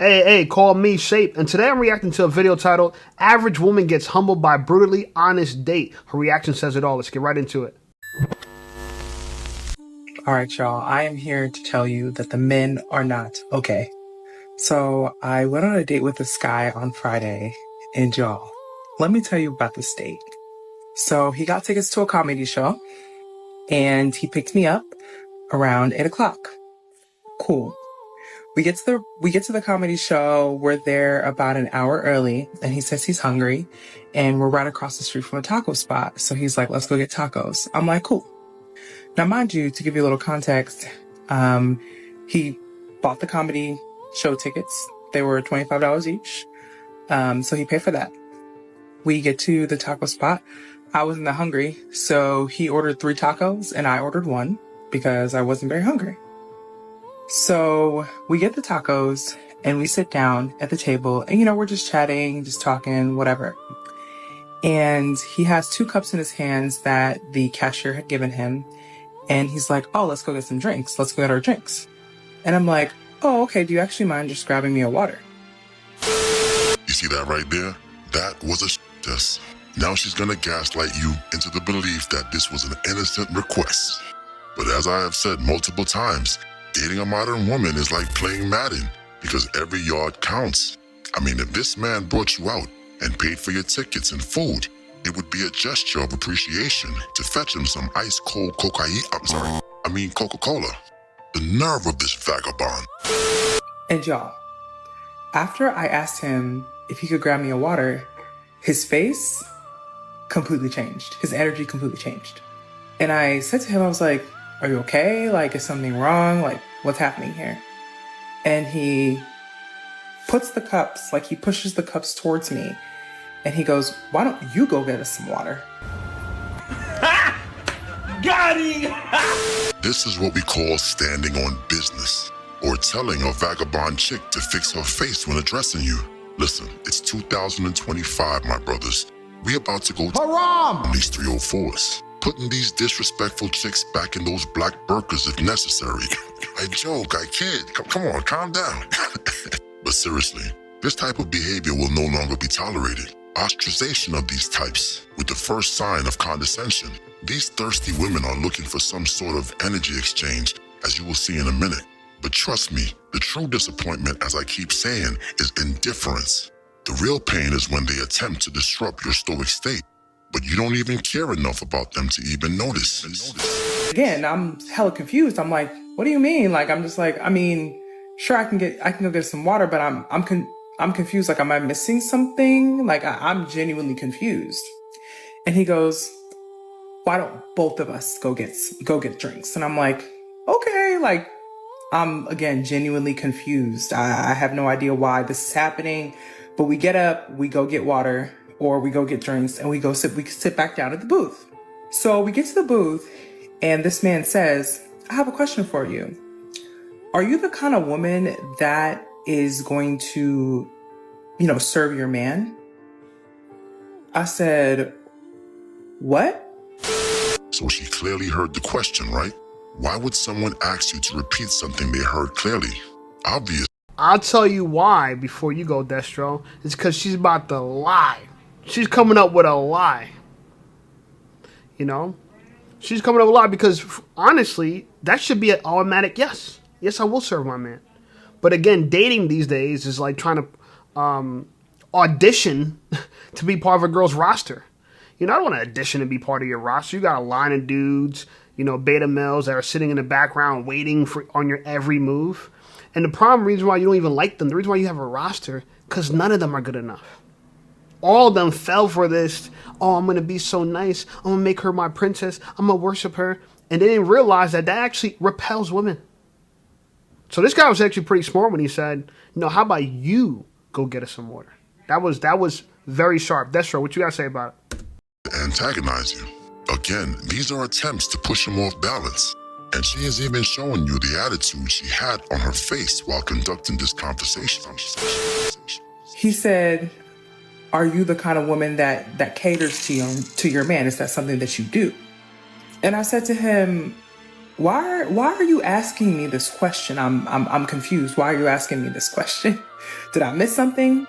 Hey, call me Shape, and today I'm reacting to a video titled Average Woman Gets Humbled by Brutally Honest Date. Her reaction says it all. Let's get right into it. Alright, y'all, I am here to tell you that the men are not okay. So I went on a date with this guy on Friday, and y'all, let me tell you about this date. So he got tickets to a comedy show, and he picked me up around 8 o'clock. Cool. We get to the comedy show. We're there about an hour early, and he says he's hungry, and we're right across the street from a taco spot. So he's like, let's go get tacos. I'm like, cool. Now, mind you, to give you a little context, he bought the comedy show tickets. They were $25 each. So he paid for that. We get to the taco spot. I wasn't that hungry, so he ordered 3 tacos and I ordered 1 because I wasn't very hungry. So we get the tacos and we sit down at the table and, we're just chatting, just talking, whatever. And he has 2 cups in his hands that the cashier had given him. And he's like, oh, let's go get some drinks. Let's go get our drinks. And I'm like, oh, okay. Do you actually mind just grabbing me a water? You see that right there? That was a test. Now she's gonna gaslight you into the belief that this was an innocent request. But as I have said multiple times, dating a modern woman is like playing Madden because every yard counts. I mean, if this man brought you out and paid for your tickets and food, it would be a gesture of appreciation to fetch him some ice-cold Coca-Cola. The nerve of this vagabond. And y'all, after I asked him if he could grab me a water, his face completely changed. His energy completely changed. And I said to him, I was like, are you okay? Like, is something wrong? Like, what's happening here? And he puts the cups, like he pushes the cups towards me. And he goes, why don't you go get us some water? Got him! This is what we call standing on business, or telling a vagabond chick to fix her face when addressing you. Listen, it's 2025, my brothers. We about to go Haram! these 304s, putting these disrespectful chicks back in those black burqas if necessary. I joke, I kid. Come on, calm down. But seriously, this type of behavior will no longer be tolerated. Ostracization of these types with the first sign of condescension. These thirsty women are looking for some sort of energy exchange, as you will see in a minute. But trust me, the true disappointment, as I keep saying, is indifference. The real pain is when they attempt to disrupt your stoic state, but you don't even care enough about them to even notice. Again, I'm hella confused. I'm like, what do you mean? Like, I'm just like, sure, I can go get some water, but I'm confused. Like, am I missing something? Like, I'm genuinely confused. And he goes, why don't both of us go get drinks? And I'm like, okay. Like, I'm again genuinely confused. I have no idea why this is happening. But we get up, we go get water, or we go get drinks, and we sit back down at the booth. So we get to the booth, and this man says, I have a question for you. Are you the kind of woman that is going to, serve your man? I said, what? So she clearly heard the question, right? Why would someone ask you to repeat something they heard clearly? Obvious. I'll tell you why before you go, Destro. It's because she's about to lie. She's coming up with a lie. She's coming up with a lie because, honestly, that should be an automatic yes. Yes, I will serve my man. But again, dating these days is like trying to audition to be part of a girl's roster. I don't want to audition to be part of your roster. You got a line of dudes, beta males that are sitting in the background waiting on your every move. And the reason why you don't even like them, the reason why you have a roster, because none of them are good enough. All of them fell for this, oh, I'm going to be so nice. I'm going to make her my princess. I'm going to worship her. And they didn't realize that actually repels women. So this guy was actually pretty smart when he said, how about you go get us some water? That was very sharp. Destro, what you got to say about it? Antagonize you. Again, these are attempts to push him off balance. And she is even showing you the attitude she had on her face while conducting this conversation. He said, are you the kind of woman that caters to your man? Is that something that you do? And I said to him, why are you asking me this question? I'm confused. Why are you asking me this question? Did I miss something?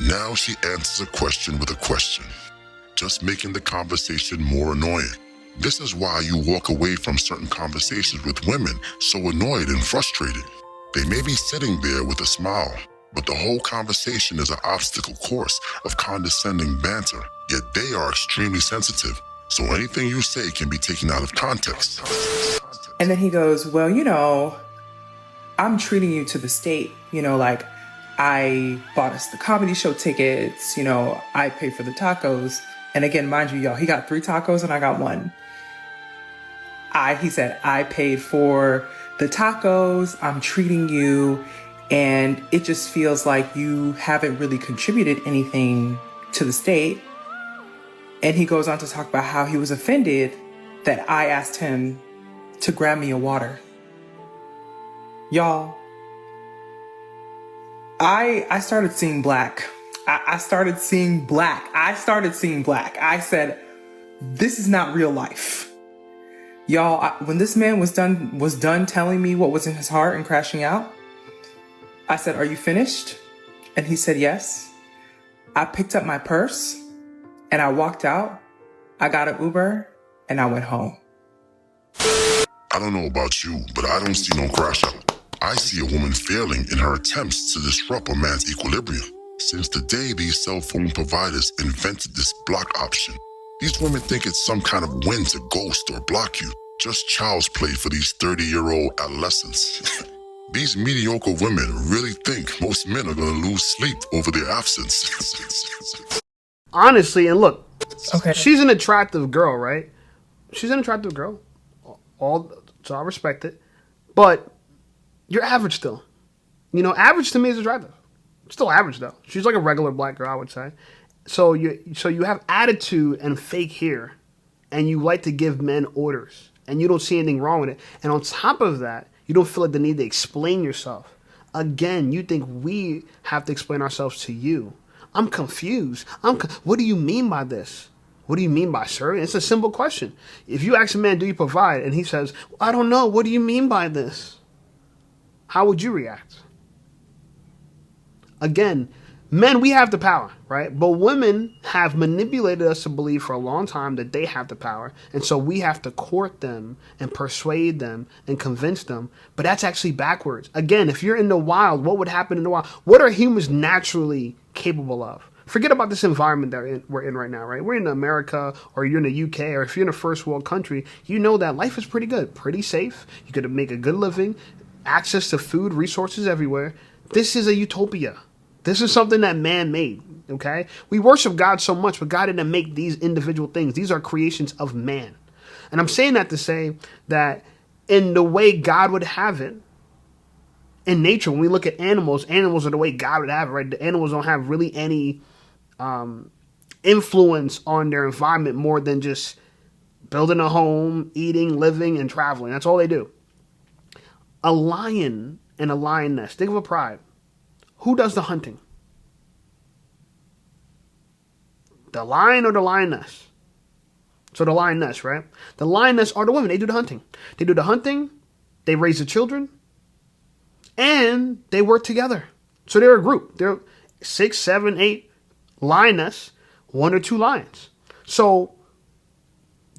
Now she answers a question with a question, just making the conversation more annoying. This is why you walk away from certain conversations with women so annoyed and frustrated. They may be sitting there with a smile, but the whole conversation is an obstacle course of condescending banter, yet they are extremely sensitive, so anything you say can be taken out of context. And then he goes, well, I'm treating you to the state, like I bought us the comedy show tickets, I paid for the tacos. And again, mind you, y'all, he got 3 tacos and I got 1. He said, I paid for the tacos, I'm treating you, and it just feels like you haven't really contributed anything to the state. And he goes on to talk about how he was offended that I asked him to grab me a water. Y'all, I started seeing black. I started seeing black. I said, this is not real life. Y'all, when this man was done telling me what was in his heart and crashing out, I said, are you finished? And he said, yes. I picked up my purse and I walked out. I got an Uber and I went home. I don't know about you, but I don't see no crash out. I see a woman failing in her attempts to disrupt a man's equilibrium. Since the day these cell phone providers invented this block option, these women think it's some kind of win to ghost or block you. Just child's play for these 30-year-old adolescents. These mediocre women really think most men are going to lose sleep over their absence. Honestly, and look, Okay. she's an attractive girl, right? She's an attractive girl. So I respect it. But you're average still. Average to me is attractive. Still average though. She's like a regular black girl, I would say. So you have attitude and fake hair, and you like to give men orders, and you don't see anything wrong with it. And on top of that, you don't feel like the need to explain yourself. Again, you think we have to explain ourselves to you. I'm confused. What do you mean by this? What do you mean by serving? It's a simple question. If you ask a man, do you provide? And he says, I don't know. What do you mean by this? How would you react? Again, men, we have the power, right? But women have manipulated us to believe for a long time that they have the power. And so we have to court them and persuade them and convince them. But that's actually backwards. Again, if you're in the wild, what would happen in the wild? What are humans naturally capable of? Forget about this environment that we're in right now, right? We're in America, or you're in the UK, or if you're in a first world country, you know that life is pretty good, pretty safe. You could make a good living, access to food, resources everywhere. This is a utopia. This is something that man made, okay? We worship God so much, but God didn't make these individual things. These are creations of man. And I'm saying that to say that in the way God would have it, in nature, when we look at animals are the way God would have it, right? The animals don't have really any influence on their environment more than just building a home, eating, living, and traveling. That's all they do. A lion and a lioness, think of a pride. Who does the hunting? The lion or the lioness? So the lioness, right? The lioness are the women. They do the hunting. They do the hunting. They raise the children. And they work together. So they're a group. They're 6, 7, 8 lioness, 1 or 2 lions. So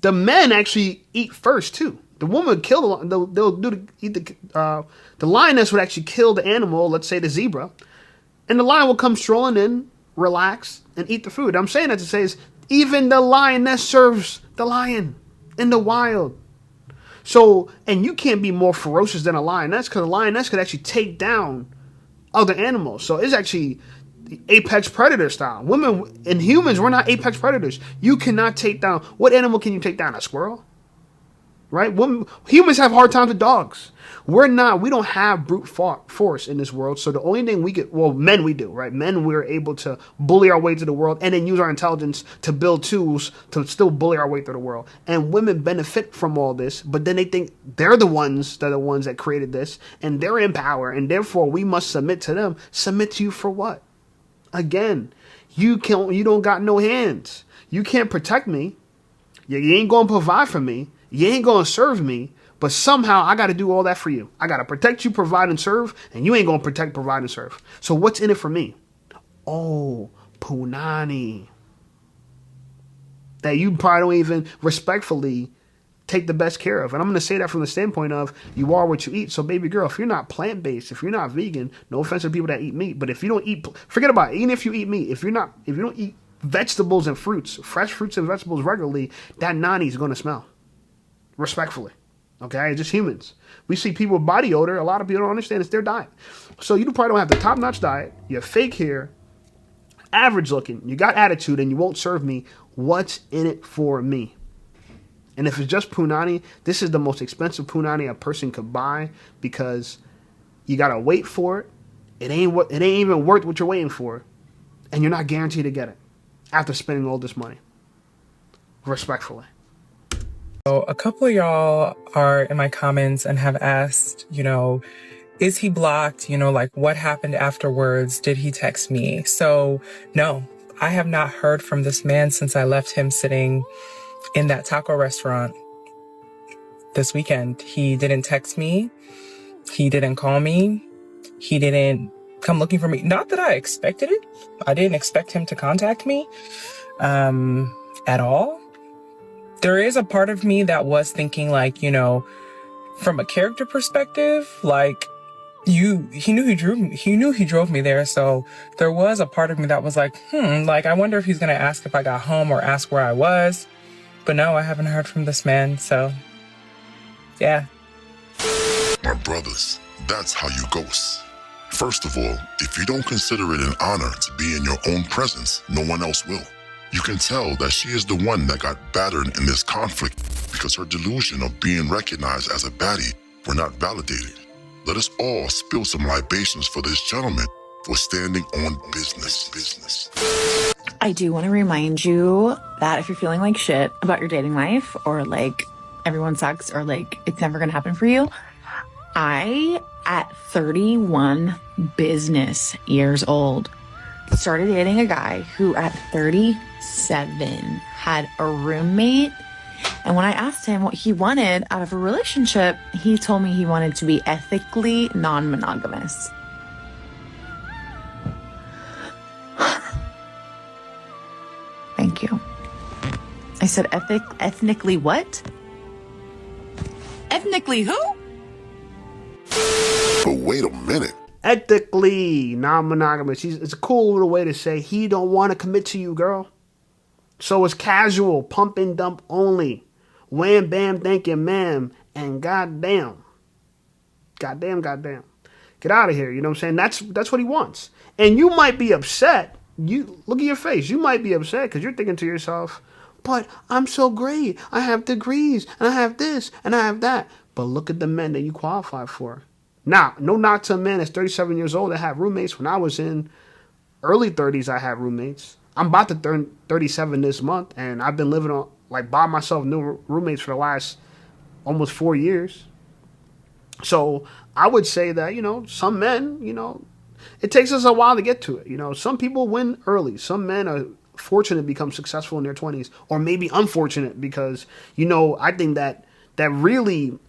the men actually eat first too. The woman would kill the lioness would actually kill the animal, let's say the zebra, and the lion will come strolling in, relax, and eat the food. I'm saying that to say is even the lioness serves the lion in the wild. So, and you can't be more ferocious than a lioness, because a lioness could actually take down other animals. So it's actually the apex predator style. Women and humans, we're not apex predators. You cannot take down, what animal can you take down? A squirrel? Right? Humans have hard times with dogs. We don't have brute force in this world. So the only thing men we do, right? Men, we're able to bully our way to the world and then use our intelligence to build tools to still bully our way through the world. And women benefit from all this, but then they think they're the ones that created this, and they're in power, and therefore we must submit to them. Submit to you for what? Again, you don't got no hands. You can't protect me. You ain't going to provide for me. You ain't going to serve me, But somehow I got to do all that for you. I got to protect you, provide, and serve, and you ain't going to protect, provide, and serve. So what's in it for me? Oh, punani. That you probably don't even respectfully take the best care of. And I'm going to say that from the standpoint of you are what you eat. So baby girl, if you're not plant-based, if you're not vegan, no offense to people that eat meat, but if you don't eat, forget about it. Even if you eat meat, if you don't eat vegetables and fruits, fresh fruits and vegetables regularly, that nani is going to smell. Respectfully. Okay? It's just humans. We see people with body odor. A lot of people don't understand it's their diet. So you probably don't have the top-notch diet. You have fake hair, average looking, you got attitude, and you won't serve me. What's in it for me? And if it's just punani, this is the most expensive punani a person could buy because you gotta wait for it. It ain't even worth what you're waiting for, and you're not guaranteed to get it after spending all this money. Respectfully. So a couple of y'all are in my comments and have asked, is he blocked? Like what happened afterwards? Did he text me? So no, I have not heard from this man since I left him sitting in that taco restaurant this weekend. He didn't text me. He didn't call me. He didn't come looking for me. Not that I expected it. I didn't expect him to contact me at all. There is a part of me that was thinking like, from a character perspective, like he knew he drove me there. So there was a part of me that was like, like I wonder if he's going to ask if I got home or ask where I was. But no, I haven't heard from this man, so yeah. My brothers, that's how you ghost. First of all, if you don't consider it an honor to be in your own presence, no one else will. You can tell that she is the one that got battered in this conflict because her delusion of being recognized as a baddie were not validated. Let us all spill some libations for this gentleman for standing on business. I do want to remind you that if you're feeling like shit about your dating life or like everyone sucks or like it's never going to happen for you, I, at 31 business years old, started dating a guy who at 37 had a roommate. And when I asked him what he wanted out of a relationship, he told me he wanted to be ethically non-monogamous. Thank you. I said ethnically what? Ethnically who? But wait a minute. Ethically non-monogamous. It's a cool little way to say he don't want to commit to you, girl. So it's casual, pump and dump only. Wham, bam, thank you, ma'am. And goddamn. Goddamn. Get out of here. You know what I'm saying? That's what he wants. And you might be upset. You look at your face. You might be upset because you're thinking to yourself, but I'm so great. I have degrees and I have this and I have that. But look at the men that you qualify for. Now, no knock to a man that's 37 years old that had roommates. When I was in early 30s, I had roommates. I'm about to turn 37 this month, and I've been living on like by myself, new roommates for the last almost 4 years. So I would say that, some men, it takes us a while to get to it. Some people win early. Some men are fortunate to become successful in their 20s, or maybe unfortunate because, I think that really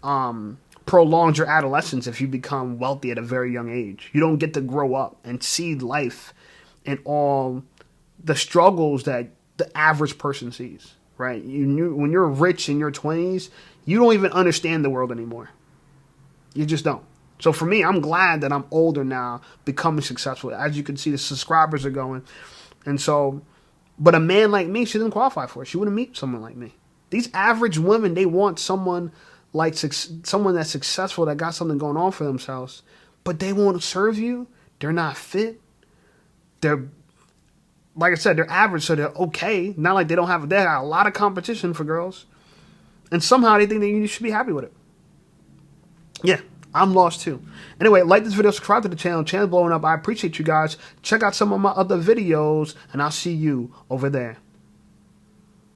prolongs your adolescence if you become wealthy at a very young age. You don't get to grow up and see life and all the struggles that the average person sees, right? When you're rich in your 20s, you don't even understand the world anymore. You just don't. So for me, I'm glad that I'm older now, becoming successful. As you can see, the subscribers are going. And so, but a man like me, she doesn't qualify for it. She wouldn't meet someone like me. These average women, they want someone someone that's successful, that got something going on for themselves, but they won't serve you. They're not fit. They're, like I said, they're average, so they're okay. Not like they got a lot of competition for girls. And somehow they think that you should be happy with it. Yeah, I'm lost too. Anyway, like this video, subscribe to the channel. Channel's blowing up. I appreciate you guys. Check out some of my other videos, and I'll see you over there.